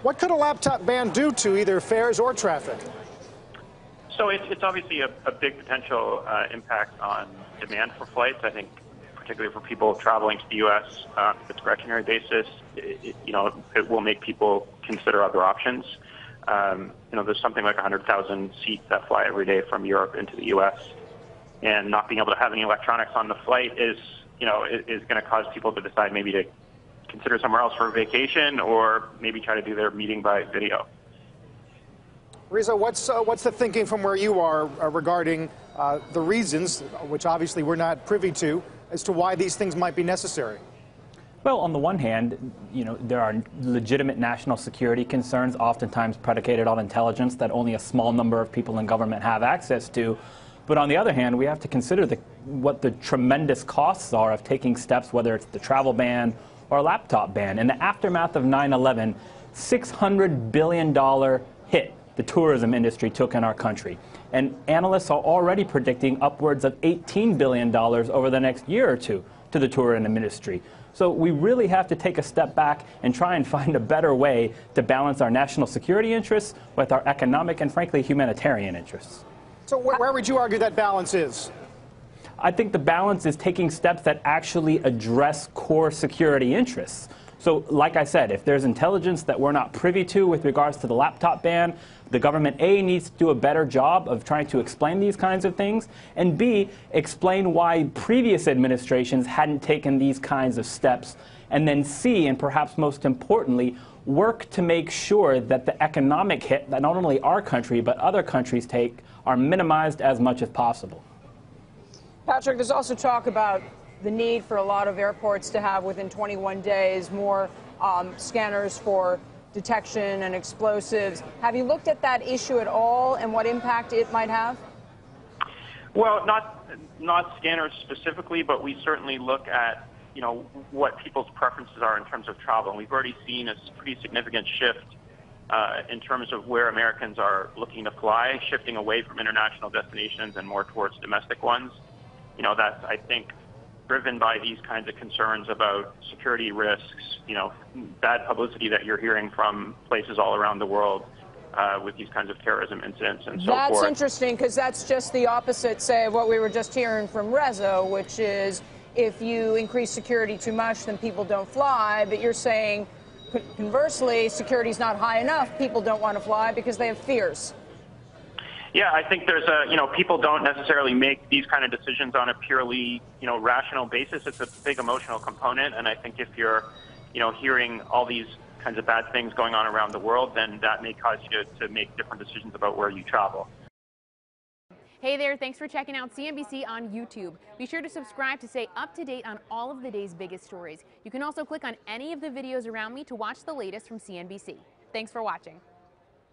What could a laptop ban do to either fares or traffic? So it's obviously a big potential impact on demand for flights. I think particularly for people traveling to the U.S. On a discretionary basis, it will make people consider other options. There's something like 100,000 seats that fly every day from Europe into the U.S. And not being able to have any electronics on the flight is going to cause people to decide maybe to consider somewhere else for a vacation or maybe try to do their meeting by video. Reza, what's the thinking from where you are regarding the reasons, which obviously we're not privy to, as to why these things might be necessary? Well, on the one hand, there are legitimate national security concerns, oftentimes predicated on intelligence that only a small number of people in government have access to. But on the other hand, we have to consider what the tremendous costs are of taking steps, whether it's the travel ban or a laptop ban. In the aftermath of 9/11, $600 billion hit the tourism industry took in our country. And analysts are already predicting upwards of $18 billion over the next year or two to the tourism industry. So we really have to take a step back and try and find a better way to balance our national security interests with our economic and, frankly, humanitarian interests. So where would you argue that balance is? I think the balance is taking steps that actually address core security interests. So, like I said, if there's intelligence that we're not privy to with regards to the laptop ban, the government, A, needs to do a better job of trying to explain these kinds of things, and B, explain why previous administrations hadn't taken these kinds of steps, and then C, and perhaps most importantly, work to make sure that the economic hit that not only our country but other countries take are minimized as much as possible. Patrick, there's also talk about the need for a lot of airports to have within 21 days more scanners for detection and explosives. Have you looked at that issue at all and what impact it might have? Well, not scanners specifically, but we certainly look at what people's preferences are in terms of travel. And we've already seen a pretty significant shift in terms of where Americans are looking to fly, shifting away from international destinations and more towards domestic ones. That's, I think, driven by these kinds of concerns about security risks, bad publicity that you're hearing from places all around the world with these kinds of terrorism incidents and so forth. That's interesting, because that's just the opposite, say, of what we were just hearing from Reza, which is if you increase security too much, then people don't fly. But you're saying, conversely, security's not high enough, people don't want to fly because they have fears. Yeah, I think there's people don't necessarily make these kind of decisions on a purely, rational basis. It's a big emotional component, and I think if you're, hearing all these kinds of bad things going on around the world, then that may cause you to make different decisions about where you travel. Hey there, thanks for checking out CNBC on YouTube. Be sure to subscribe to stay up to date on all of the day's biggest stories. You can also click on any of the videos around me to watch the latest from CNBC. Thanks for watching.